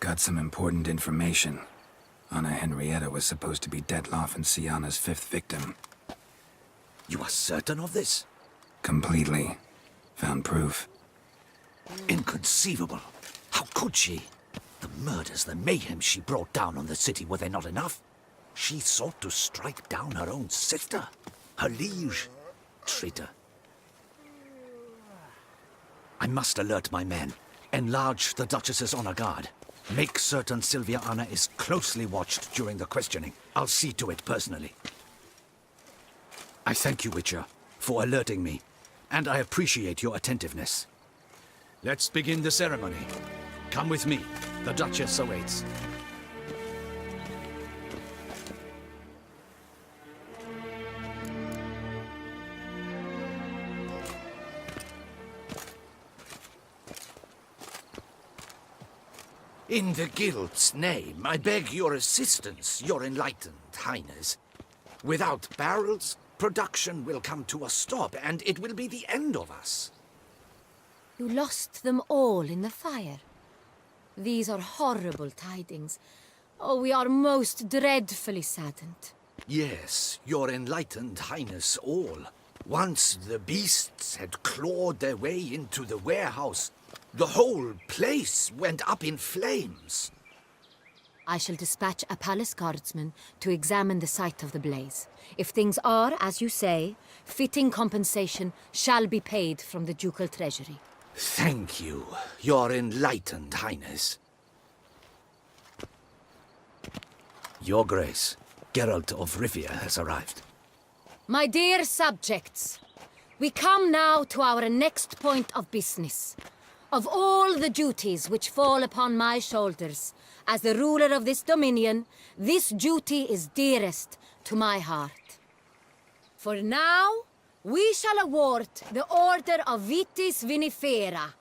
Got some important information. Anna Henrietta was supposed to be Detloff and Sienna's fifth victim. You are certain of this? Completely. Found proof. Inconceivable. How could she? The murders, the mayhem she brought down on the city, were they not enough? She sought to strike down her own sister, her liege. Traitor. I must alert my men. Enlarge the Duchess's honor guard. Make certain Sylvia Anna is closely watched during the questioning. I'll see to it personally. I thank you, Witcher, for alerting me, and I appreciate your attentiveness. Let's begin the ceremony. Come with me. The Duchess awaits. In the Guild's name, I beg your assistance, your enlightened highness. Without barrels, production will come to a stop, and it will be the end of us. You lost them all in the fire. These are horrible tidings. Oh, we are most dreadfully saddened. Yes, your enlightened highness all. Once the beasts had clawed their way into the warehouse, the whole place went up in flames. I shall dispatch a palace guardsman to examine the site of the blaze. If things are, as you say, fitting compensation shall be paid from the ducal treasury. Thank you, your enlightened highness. Your Grace, Geralt of Rivia has arrived. My dear subjects, we come now to our next point of business. Of all the duties which fall upon my shoulders, as the ruler of this dominion, this duty is dearest to my heart. For now, we shall award the Order of Vitis Vinifera,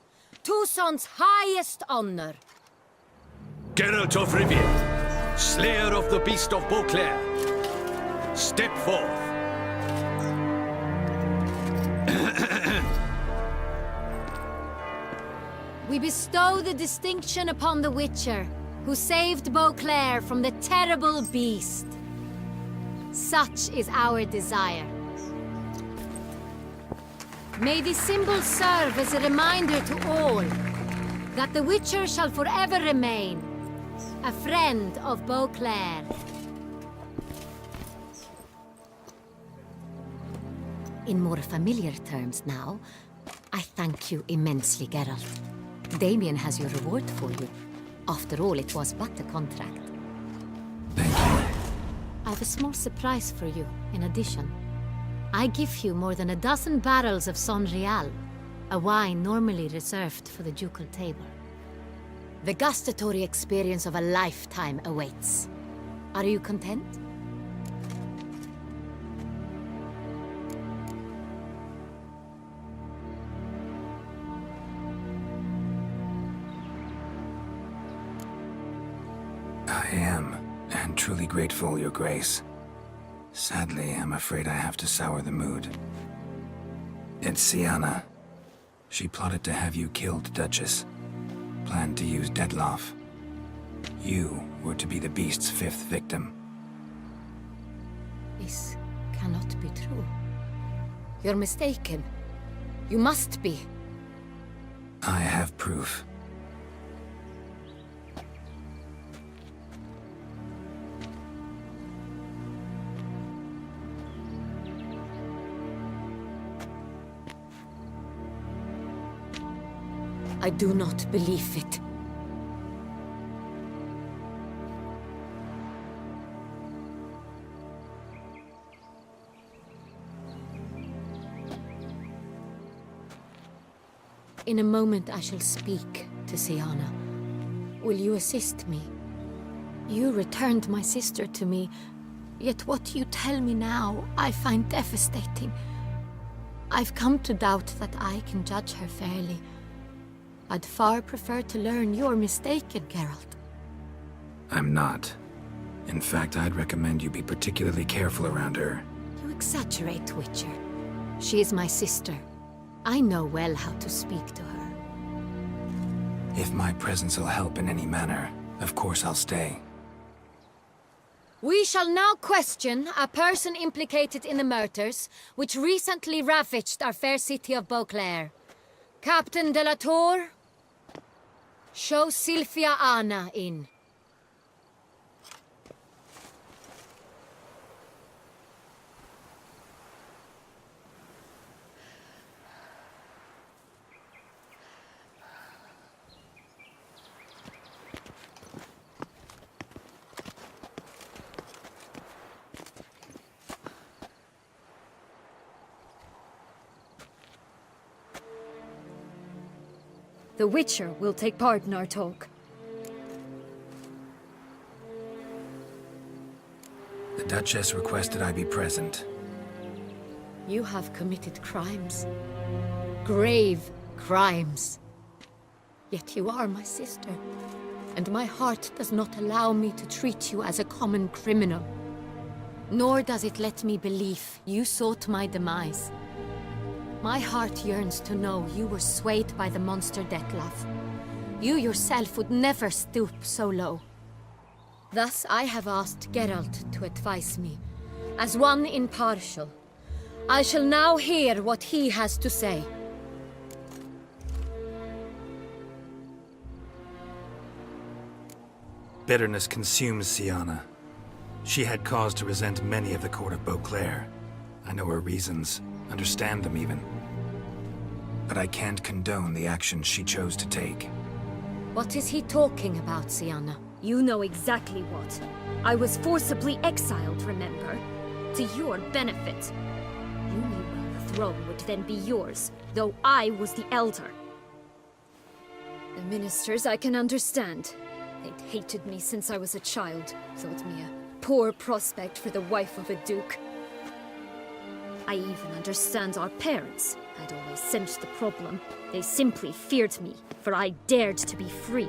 Tucson's highest honor. Geralt of Rivia, slayer of the beast of Beauclair, step forth. We bestow the distinction upon the Witcher, who saved Beauclair from the terrible beast. Such is our desire. May this symbol serve as a reminder to all that the Witcher shall forever remain a friend of Beauclair. In more familiar terms now, I thank you immensely, Geralt. Damien has your reward for you. After all, it was but a contract. Thank you. I have a small surprise for you, in addition. I give you more than a dozen barrels of Son Real, a wine normally reserved for the ducal table. The gustatory experience of a lifetime awaits. Are you content? I am, and truly grateful, Your Grace. Sadly, I'm afraid I have to sour the mood. It's Sienna. She plotted to have you killed, Duchess. Planned to use Detloff. You were to be the beast's fifth victim. This cannot be true. You're mistaken. You must be. I have proof. I do not believe it. In a moment I shall speak to Sienna. Will you assist me? You returned my sister to me, yet what you tell me now I find devastating. I've come to doubt that I can judge her fairly. I'd far prefer to learn you're mistaken, Geralt. I'm not. In fact, I'd recommend you be particularly careful around her. You exaggerate, Witcher. She is my sister. I know well how to speak to her. If my presence will help in any manner, Of course I'll stay. We shall now question a person implicated in the murders which recently ravaged our fair city of Beauclair. Captain de la Tour, show Sylvia Anna in. The Witcher will take part in our talk. The Duchess requested I be present. You have committed crimes. Grave crimes. Yet you are my sister, and my heart does not allow me to treat you as a common criminal. Nor does it let me believe you sought my demise. My heart yearns to know you were swayed by the monster Dettlaff. You yourself would never stoop so low. Thus I have asked Geralt to advise me, as one impartial. I shall now hear what he has to say. Bitterness consumes Siana. She had cause to resent many of the court of Beauclair. I know her reasons, understand them even. But I can't condone the actions she chose to take. What is he talking about, Siana? You know exactly what. I was forcibly exiled, remember? To your benefit. You knew well the throne would then be yours, though I was the elder. The ministers I can understand. They'd hated me since I was a child, thought me a poor prospect for the wife of a duke. I even understand our parents. I'd always sensed the problem. They simply feared me, for I dared to be free.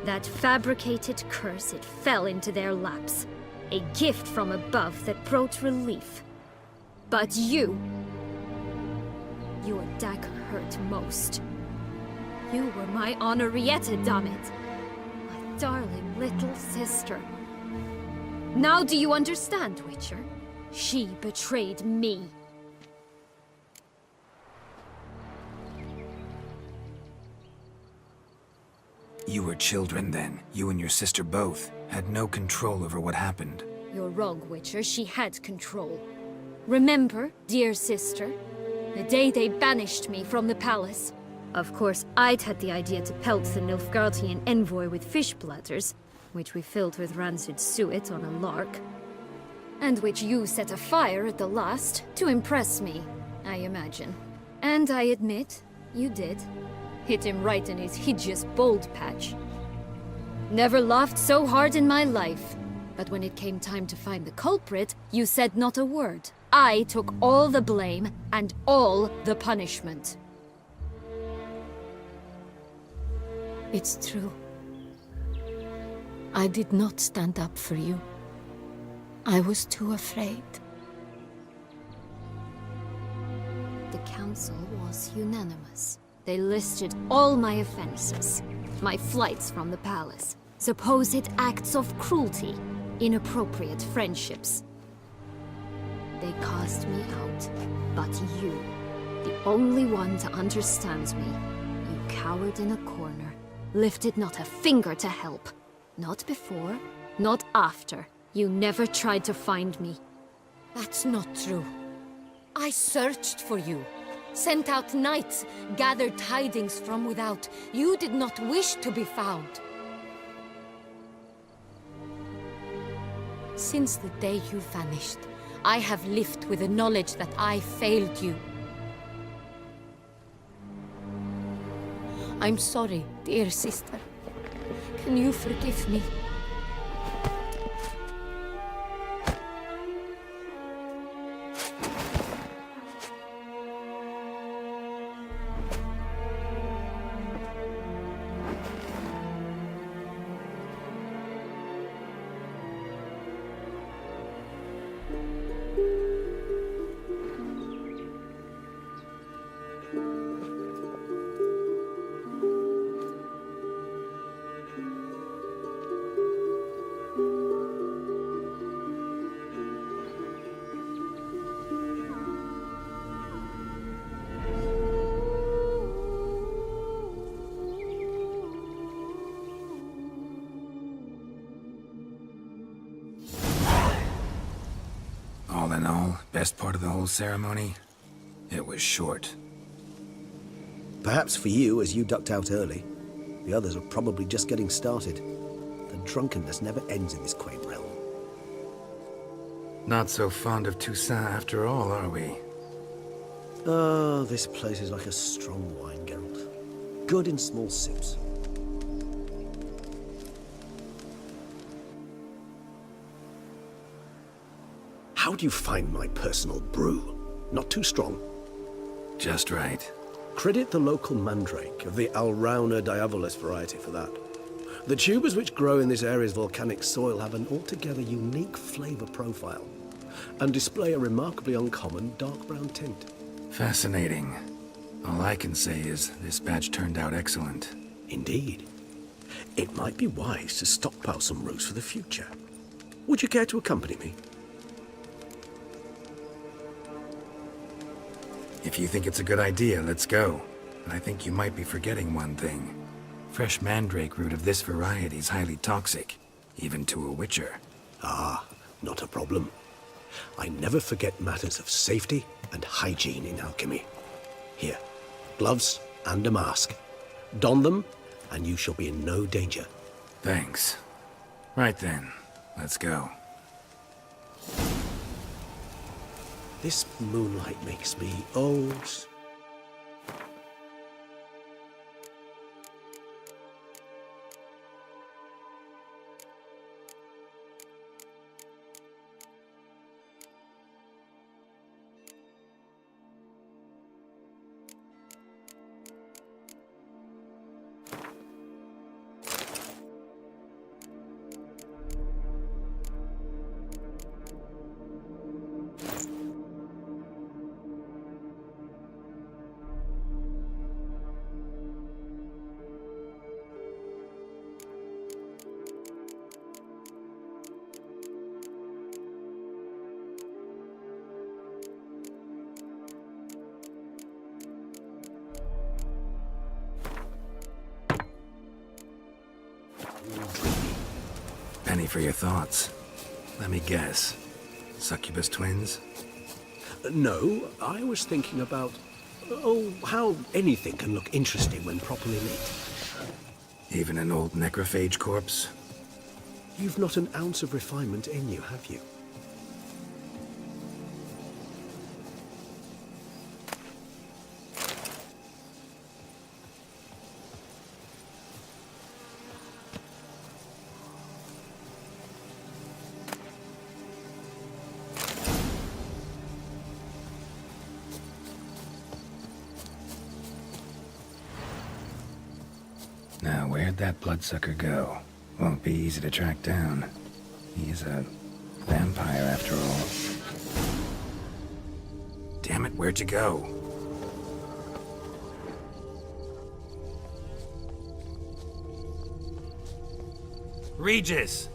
That fabricated curse, it fell into their laps. A gift from above that brought relief. But you... Your dagger hurt most. You were my Henrietta, damn it. My darling little sister. Now do you understand, Witcher? She betrayed me. You were children then. You and your sister both had no control over what happened. You're wrong, Witcher. She had control. Remember, dear sister, the day they banished me from the palace? Of course, I'd had the idea to pelt the Nilfgaardian envoy with fish bladders, which we filled with rancid suet on a lark. And which you set afire at the last, to impress me, I imagine. And I admit, you did. Hit him right in his hideous bald patch. Never laughed so hard in my life. But when it came time to find the culprit, you said not a word. I took all the blame and all the punishment. It's true. I did not stand up for you. I was too afraid. The council was unanimous. They listed all my offenses. My flights from the palace, supposed acts of cruelty, inappropriate friendships. They cast me out, but you, the only one to understand me, you cowered in a corner, lifted not a finger to help. Not before, not after. You never tried to find me. That's not true. I searched for you. Sent out knights, gathered tidings from without. You did not wish to be found. Since the day you vanished, I have lived with the knowledge that I failed you. I'm sorry, dear sister. Can you forgive me? Best part of the whole ceremony? It was short. Perhaps for you, as you ducked out early. The others are probably just getting started. The drunkenness never ends in this quaint realm. Not so fond of Toussaint after all, are we? Oh, this place is like a strong wine, Geralt. Good in small sips. How do you find my personal brew? Not too strong. Just right. Credit the local mandrake of the Alrauna diavolis variety for that. The tubers which grow in this area's volcanic soil have an altogether unique flavor profile and display a remarkably uncommon dark brown tint. Fascinating. All I can say is this batch turned out excellent. Indeed. It might be wise to stockpile some roots for the future. Would you care to accompany me? If you think it's a good idea, let's go. But I think you might be forgetting one thing. Fresh mandrake root of this variety is highly toxic, even to a witcher. Ah, not a problem. I never forget matters of safety and hygiene in alchemy. Here, gloves and a mask. Don them, and you shall be in no danger. Thanks. Right then, let's go. This moonlight makes me old. Penny for your thoughts. Let me guess. Succubus twins? No, I was thinking about, how anything can look interesting when properly lit. Even an old necrophage corpse? You've not an ounce of refinement in you, have you? Now, where'd that bloodsucker go? Won't be easy to track down. He's a vampire after all. Damn it, where'd you go? Regis!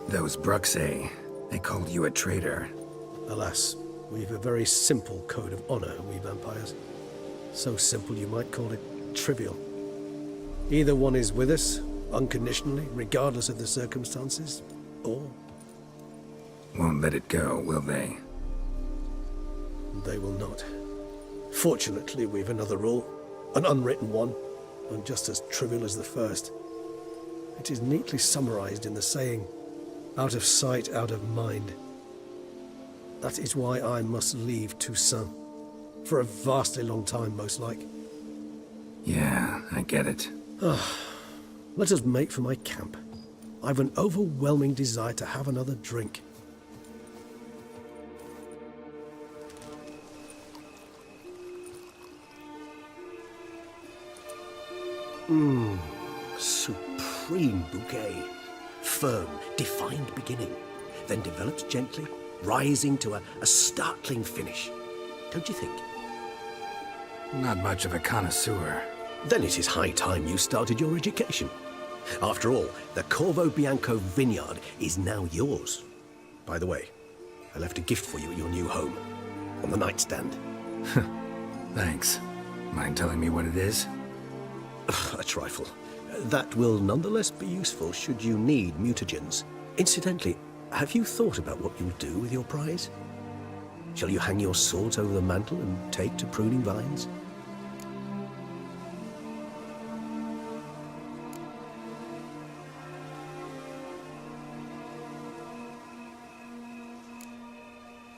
Those Bruxay, they called you a traitor. Alas, we've a very simple code of honor, we vampires. So simple you might call it trivial. Either one is with us, unconditionally, regardless of the circumstances, or Won't let it go, will they? they will not. Fortunately, we've another rule, an unwritten one, and just as trivial as the first. It is neatly summarized in the saying, out of sight, out of mind. That is why I must leave Toussaint. For a vastly long time, most like. Yeah, I get it. Let us make for my camp. I've an overwhelming desire to have another drink. Supreme bouquet. Firm, defined beginning, then develops gently, rising to a startling finish. Don't you think? Not much of a connoisseur. Then it is high time you started your education. After all, the Corvo Bianco vineyard is now yours. By the way, I left a gift for you at your new home, on the nightstand. Thanks. Mind telling me what it is? A trifle. That will nonetheless be useful should you need mutagens. Incidentally, have you thought about what you'll do with your prize? Shall you hang your swords over the mantle and take to pruning vines?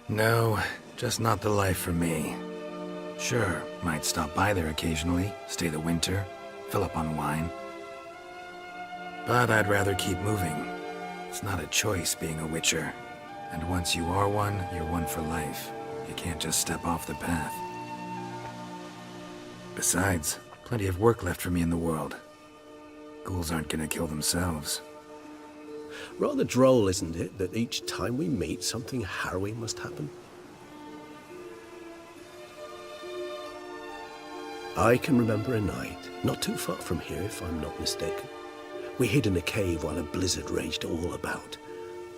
No, just not the life for me. Sure, might stop by there occasionally, stay the winter, fill up on wine. But I'd rather keep moving. It's not a choice being a witcher. And once you are one, you're one for life. You can't just step off the path. Besides, plenty of work left for me in the world. Ghouls aren't gonna kill themselves. Rather droll, isn't it, that each time we meet, something harrowing must happen? I can remember a night, not too far from here if I'm not mistaken. We hid in a cave while a blizzard raged all about.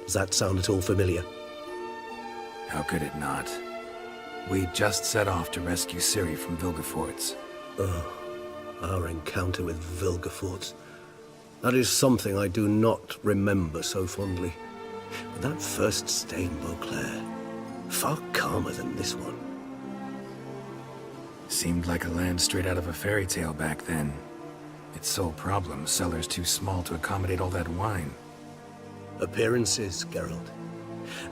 Does that sound at all familiar? How could it not? We just set off to rescue Ciri from Vilgefortz. Oh, our encounter with Vilgefortz. That is something I do not remember so fondly. But that first stay in Beauclair, far calmer than this one. Seemed like a land straight out of a fairy tale back then. Its sole problem, cellars too small to accommodate all that wine. Appearances, Geralt.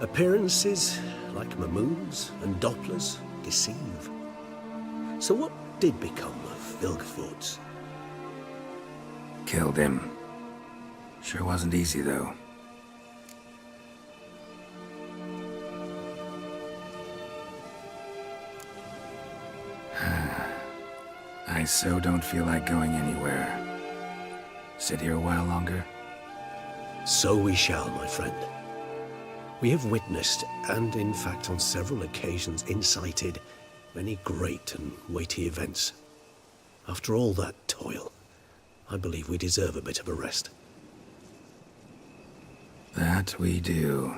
Appearances, like Mamoons and Dopplers, deceive. So what did become of Vilgefortz? Killed him. Sure wasn't easy, though. I so don't feel like going anywhere. Sit here a while longer? So we shall, my friend. We have witnessed, and in fact on several occasions incited, many great and weighty events. After all that toil, I believe we deserve a bit of a rest. That we do.